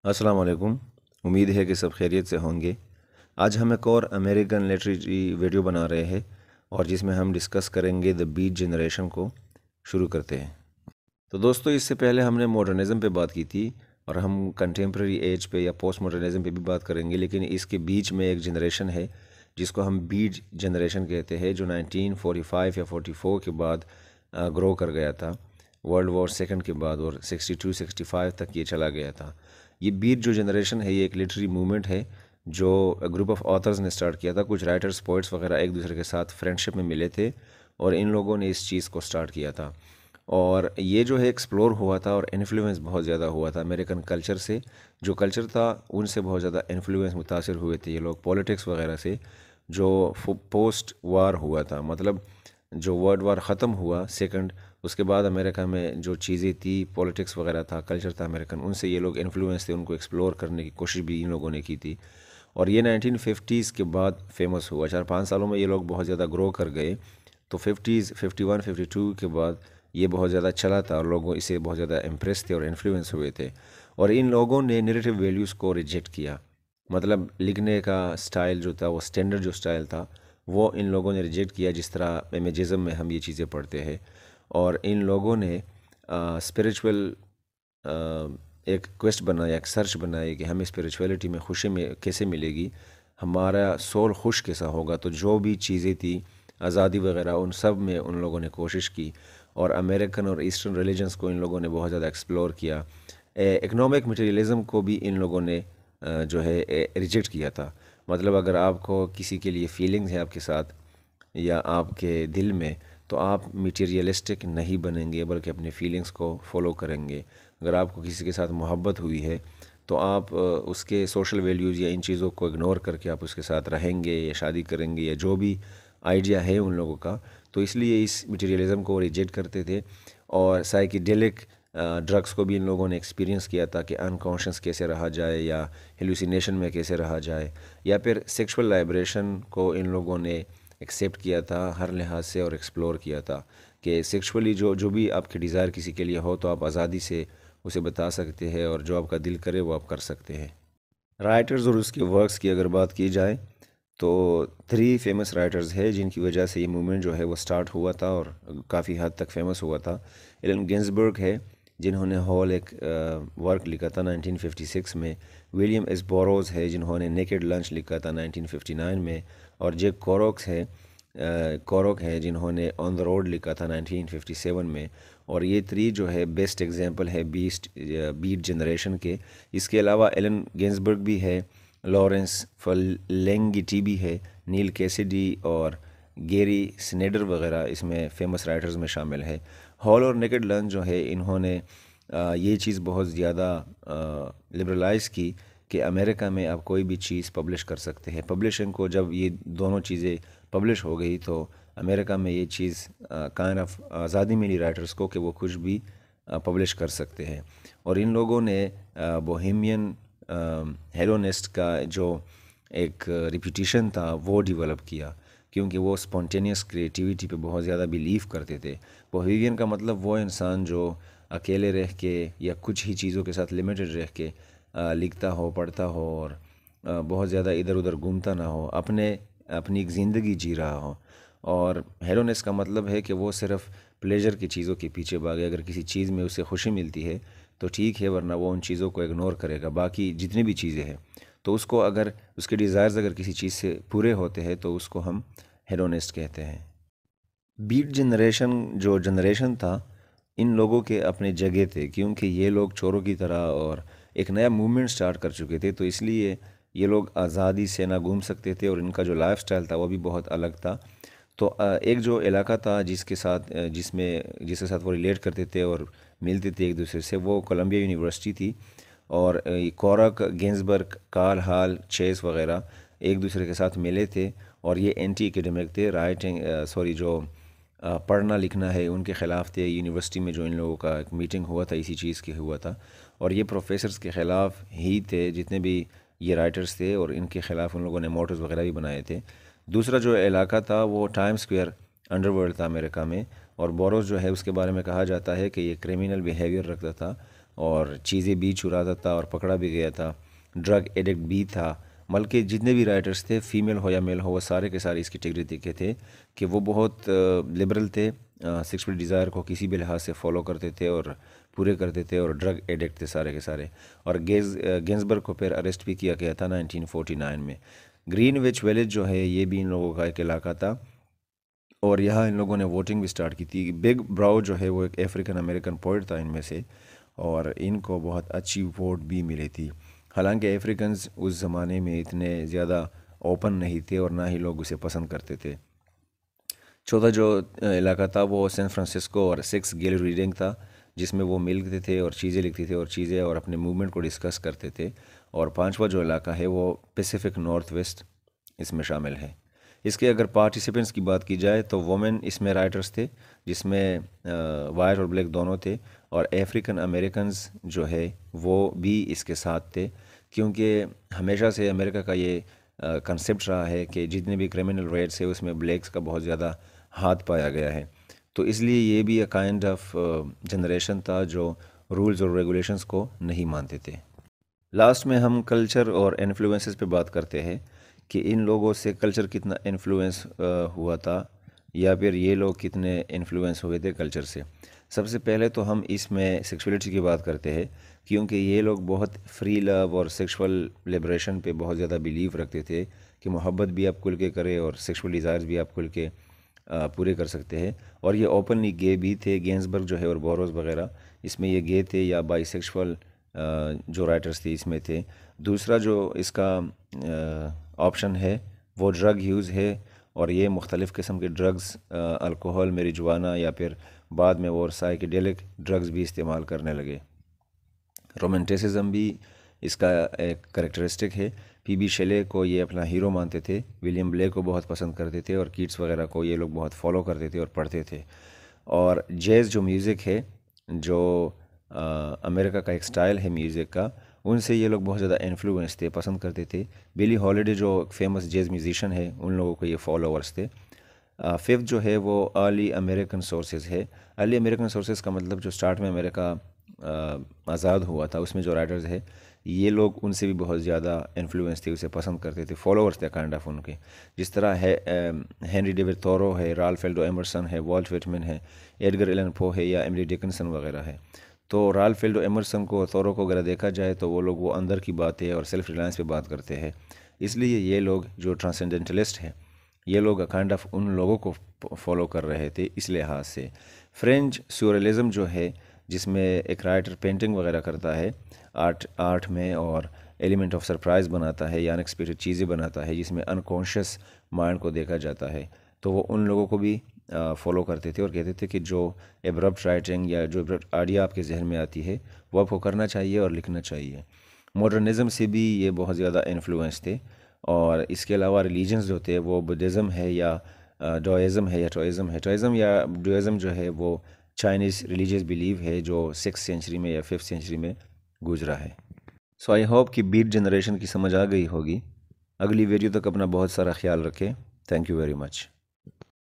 अस्सलाम वालेकुम। उम्मीद है कि सब खैरियत से होंगे। आज हम एक और अमेरिकन लिटरेरी वीडियो बना रहे हैं और जिसमें हम डिस्कस करेंगे द बीट जनरेशन को। शुरू करते हैं। तो दोस्तों, इससे पहले हमने मॉडर्निज़म पे बात की थी और हम कंटेम्प्रेरी एज पे या पोस्ट मॉडर्निज़म पे भी बात करेंगे, लेकिन इसके बीच में एक जनरेशन है जिसको हम बीट जनरेशन कहते हैं, जो 1945 या 44 के बाद ग्रो कर गया था, वर्ल्ड वॉर सेकंड के बाद, और 62-65 तक ये चला गया था। ये बीट जो जनरेशन है, ये एक लिटरेरी मूवमेंट है जो ग्रुप ऑफ ऑथर्स ने स्टार्ट किया था। कुछ राइटर्स, पोइट्स वगैरह एक दूसरे के साथ फ्रेंडशिप में मिले थे और इन लोगों ने इस चीज़ को स्टार्ट किया था। और ये जो है एक्सप्लोर हुआ था और इन्फ्लुएंस बहुत ज़्यादा हुआ था अमेरिकन कल्चर से। जो कल्चर था उनसे बहुत ज़्यादा इन्फ्लुएंस, मुतासिर हुए थे ये लोग पॉलिटिक्स वगैरह से, जो पोस्ट वार हुआ था। मतलब जो वर्ल्ड वार ख़त्म हुआ सेकंड, उसके बाद अमेरिका में जो चीज़ें थी, पॉलिटिक्स वगैरह था, कल्चर था अमेरिकन, उनसे ये लोग इन्फ्लुएंस थे, उनको एक्सप्लोर करने की कोशिश भी इन लोगों ने की थी। और ये 1950s के बाद फेमस हुआ। 4-5 सालों में ये लोग बहुत ज़्यादा ग्रो कर गए। तो 50s, 51, 52 के बाद ये बहुत ज़्यादा चला था और लोगों इससे बहुत ज़्यादा इम्प्रेस थे और इन्फ्लुएंस हुए थे। और इन लोगों ने नैरेटिव वैल्यूज़ को रिजेक्ट किया। मतलब लिखने का स्टाइल जो था, वो स्टैंडर्ड जो स्टाइल था, वो इन लोगों ने रिजेक्ट किया, जिस तरह इमेजिज़म में हम ये चीज़ें पढ़ते हैं। और इन लोगों ने स्पिरिचुअल एक क्वेस्ट बनाया, एक सर्च बनाई कि हमें स्पिरिचुअलिटी में खुशी में कैसे मिलेगी, हमारा सोल खुश कैसा होगा। तो जो भी चीज़ें थी, आज़ादी वगैरह, उन सब में उन लोगों ने कोशिश की। और अमेरिकन और ईस्टर्न रिलीजन्स को इन लोगों ने बहुत ज़्यादा एक्सप्लोर किया। इकोनॉमिक मटेरियलिज्म को भी इन लोगों ने जो है रिजेक्ट किया था। मतलब अगर आपको किसी के लिए फीलिंग्स है आपके साथ या आपके दिल में, तो आप मटेरियलिस्टिक नहीं बनेंगे, बल्कि अपने फीलिंग्स को फॉलो करेंगे। अगर आपको किसी के साथ मोहब्बत हुई है तो आप उसके सोशल वैल्यूज़ या इन चीज़ों को इग्नोर करके आप उसके साथ रहेंगे या शादी करेंगे, या जो भी आइडिया है उन लोगों का। तो इसलिए इस मटेरियलिज्म को रिजेक्ट करते थे। और साइकिडेलिक ड्रग्स को भी इन लोगों ने एक्सपीरियंस किया था कि अनकॉन्शियस कैसे रहा जाए या हेलुसिनेशन में कैसे रहा जाए। या फिर सेक्सुअल लाइब्रेशन को इन लोगों ने एक्सेप्ट किया था हर लिहाज से और एक्सप्लोर किया था कि सेक्सुअली जो जो भी आपकी डिज़ायर किसी के लिए हो, तो आप आज़ादी से उसे बता सकते हैं और जो आपका दिल करे वो आप कर सकते हैं। राइटर्स और उसके वर्क्स की अगर बात की जाए तो 3 फेमस राइटर्स हैं जिनकी वजह से ये मूवमेंट जो है वो स्टार्ट हुआ था और काफ़ी हद तक फेमस हुआ था। एलन गिन्सबर्ग है, जिन्होंने हॉल एक वर्क लिखा था 1956 में। विलियम एस बोरोज है, जिन्होंने नेकेड लंच लिखा था 1959 में। और जैक कोरोक है, जिन्होंने ऑन द रोड लिखा था 1957 में। और ये 3 जो है बेस्ट एग्जांपल है बीट जनरेशन के। इसके अलावा एलन गिन्सबर्ग भी है, लॉरेंस फलेंगिटी भी है, नील कैसिडी और गेरी स्नेडर वगैरह इसमें फेमस राइटर्स में शामिल है। हॉल और नेकेड लंच जो है, इन्होंने ये चीज़ बहुत ज़्यादा लिबरलाइज़ की कि अमेरिका में आप कोई भी चीज़ पब्लिश कर सकते हैं। पब्लिशिंग को जब ये दोनों चीज़ें पब्लिश हो गई तो अमेरिका में ये चीज़ काइंड ऑफ आज़ादी मिली राइटर्स को कि वो कुछ भी पब्लिश कर सकते हैं। और इन लोगों ने बोहेमियन हेलोनिस्ट का जो एक रिप्यूटेशन था वो डेवलप किया, क्योंकि वो स्पॉन्टेनियस क्रिएटिविटी पे बहुत ज़्यादा बिलीव करते थे। बोहेमियन का मतलब वो इंसान जो अकेले रह के या कुछ ही चीज़ों के साथ लिमिटेड रह के लिखता हो, पढ़ता हो और बहुत ज़्यादा इधर उधर घूमता ना हो, अपनी एक ज़िंदगी जी रहा हो। और हेलोनेस का मतलब है कि वो सिर्फ़ प्लेजर की चीज़ों के पीछे भागे। अगर किसी चीज़ में उसे खुशी मिलती है तो ठीक है, वरना वो उन चीज़ों को इग्नोर करेगा। बाकी जितनी भी चीज़ें हैं, तो उसको अगर उसके डिज़ायर्स अगर किसी चीज़ से पूरे होते हैं तो उसको हम हेडोनिस्ट कहते हैं। बीट जनरेशन जो जनरेशन था, इन लोगों के अपने जगह थे, क्योंकि ये लोग चोरों की तरह और एक नया मूवमेंट स्टार्ट कर चुके थे। तो इसलिए ये लोग आज़ादी से ना घूम सकते थे और इनका जो लाइफ स्टाइल था वो भी बहुत अलग था। तो एक जो इलाका था जिसके साथ वो रिलेट करते थे और मिलते थे एक दूसरे से, वो कोलंबिया यूनिवर्सिटी थी। और कोरक, गिन्सबर्ग, कार्ल हाल, चेस वगैरह एक दूसरे के साथ मिले थे। और ये एंटी एकेडमिक थे, जो पढ़ना लिखना है उनके ख़िलाफ़ थे। यूनिवर्सिटी में जो इन लोगों का एक मीटिंग हुआ था, इसी चीज़ के हुआ था। और ये प्रोफेसर्स के ख़िलाफ़ ही थे जितने भी ये राइटर्स थे, और इनके ख़िलाफ़ उन लोगों ने मोटर्स वगैरह भी बनाए थे। दूसरा जो इलाका था वो टाइम स्क्वायर अंडरवर्ल्ड था अमेरिका में। और बोरोस जो है उसके बारे में कहा जाता है कि ये क्रिमिनल बिहेवियर रखता था। और चीज़ें भी चुराता था और पकड़ा भी गया था। ड्रग एडिक्ट भी था। बल्कि जितने भी राइटर्स थे, फीमेल हो या मेल हो, वो सारे के सारे इसकी कैटेगरी देखे थे कि वो बहुत लिबरल थे, सेक्सुअल डिज़ायर को किसी भी लिहाज से फॉलो करते थे और पूरे करते थे, और ड्रग एडिक्ट थे सारे के सारे। और गेंसबर्ग को फिर अरेस्ट भी किया गया था 1949 में। ग्रीनविच विलेज जो है ये भी इन लोगों का एक इलाका था, और यहाँ इन लोगों ने वोटिंग भी स्टार्ट की थी। बिग ब्राउ जो है वो एक अफ्रीकन अमेरिकन पोइट था इनमें से, और इनको बहुत अच्छी वोट भी मिली थी। हालांकि अफ्रीकन्स उस ज़माने में इतने ज़्यादा ओपन नहीं थे और ना ही लोग उसे पसंद करते थे। चौथा जो इलाका था वो सैन फ्रांसिस्को और सिक्स गेल रीडिंग था, जिसमें वो मिलते थे और चीज़ें लिखते थे और चीज़ें और अपने मूवमेंट को डिस्कस करते थे। और पांचवा जो इलाका है वो पैसिफिक नॉर्थ वेस्ट इसमें शामिल है। इसके अगर पार्टिसिपेंट्स की बात की जाए तो वुमेन इसमें राइटर्स थे, जिसमें वाइट और ब्लैक दोनों थे, और अफ्रीकन अमेरिकन्स जो है वो भी इसके साथ थे, क्योंकि हमेशा से अमेरिका का ये कंसेप्ट रहा है कि जितने भी क्रिमिनल रेट्स है उसमें ब्लैक्स का बहुत ज़्यादा हाथ पाया गया है। तो इसलिए ये भी एक काइंड ऑफ जनरेशन था जो रूल्स और रेगुलेशंस को नहीं मानते थे। लास्ट में हम कल्चर और इन्फ्लुएंसेस पे बात करते हैं कि इन लोगों से कल्चर कितना इन्फ्लुएंस हुआ था, या फिर ये लोग कितने इन्फ्लुएंस हुए थे कल्चर से। सबसे पहले तो हम इसमें सेक्सुअलिटी की बात करते हैं, क्योंकि ये लोग बहुत फ्री लव और सेक्सुअल लिबरेशन पे बहुत ज़्यादा बिलीव रखते थे कि मोहब्बत भी आप खुल के करें और सेक्सुअल डिज़ायर्स भी आप खुल के पूरे कर सकते हैं। और ये ओपनली गे भी थे। गेंसबर्ग जो है और बोरोस वगैरह, इसमें ये गे थे या बाइसेक्सुअल जो राइटर्स थे इसमें थे। दूसरा जो इसका ऑप्शन है वो ड्रग यूज़ है, और ये मुख्तलिफ़ किस्म के ड्रग्स, अल्कोहल, मेरिजुआना, या फिर बाद में वो साइकेडेलिक ड्रग्स भी इस्तेमाल करने लगे। रोमांटिसिज्म भी इसका एक करेक्टरिस्टिक है। पीबी शेले को ये अपना हीरो मानते थे, विलियम ब्लेक को बहुत पसंद करते थे, और कीट्स वगैरह को ये लोग बहुत फॉलो करते थे और पढ़ते थे। और जैज़ जो म्यूज़िक है, जो अमेरिका का एक स्टाइल है म्यूज़िक का, उनसे ये लोग बहुत ज़्यादा इन्फ्लुएंस थे, पसंद करते थे। बिली हॉलिडे जो फेमस जैज़ म्यूज़िशियन है, उन लोगों को ये फॉलोअर्स थे। फिफ्थ जो है वो अर्ली अमेरिकन सोर्सेज है। अर्ली अमेरिकन सोर्सेज का मतलब जो स्टार्ट में अमेरिका आज़ाद हुआ था उसमें जो राइटर्स है, ये लोग उनसे भी बहुत ज़्यादा इन्फ्लुएंस थे, उसे पसंद करते थे, फॉलोअर्स थे काइंड ऑफ उनके। जिस तरह है हेनरी डेविड थोरो है, राल्फ एल्डो एमरसन है, वॉल्ट व्हिटमैन है, एडगर एलन पो है, या एमिली डिकिंसन वगैरह है। तो राल्फ एल्डो एमरसन को, थोरो को अगर देखा जाए तो वो लोग वो अंदर की बातें और सेल्फ रिलायंस पे बात करते हैं। इसलिए ये लोग जो ट्रांसेंडेंटलिस्ट हैं, ये लोग काइंड ऑफ उन लोगों को फॉलो कर रहे थे इस लिहाज से। फ्रेंच सूररियलिज्म जो है, जिसमें एक राइटर पेंटिंग वगैरह करता है आर्ट में, और एलिमेंट ऑफ सरप्राइज़ बनाता है या अनएक्सपेक्टेड चीज़ें बनाता है, जिसमें अनकॉन्शियस माइंड को देखा जाता है, तो वो उन लोगों को भी फॉलो करते थे और कहते थे कि जो एब्रप्ट राइटिंग या जो एब्रप्ट आइडिया आपके जहन में आती है वो आपको करना चाहिए और लिखना चाहिए। मॉडर्निज़म से भी ये बहुत ज़्यादा इन्फ्लुएंस थे। और इसके अलावा रिलीजन्स जो थे वो बुद्धिज़्म है या डोइज़म है या टोइज़म है। टोइज़म या डोइज़म जो है वो चाइनीज़ रिलीजियस बिलीव है जो 6th सेंचुरी में या 5th सेंचुरी में गुजरा है। सो आई होप कि बीट जनरेशन की समझ आ गई होगी। अगली वीडियो तक अपना बहुत सारा ख्याल रखें। Thank you very much.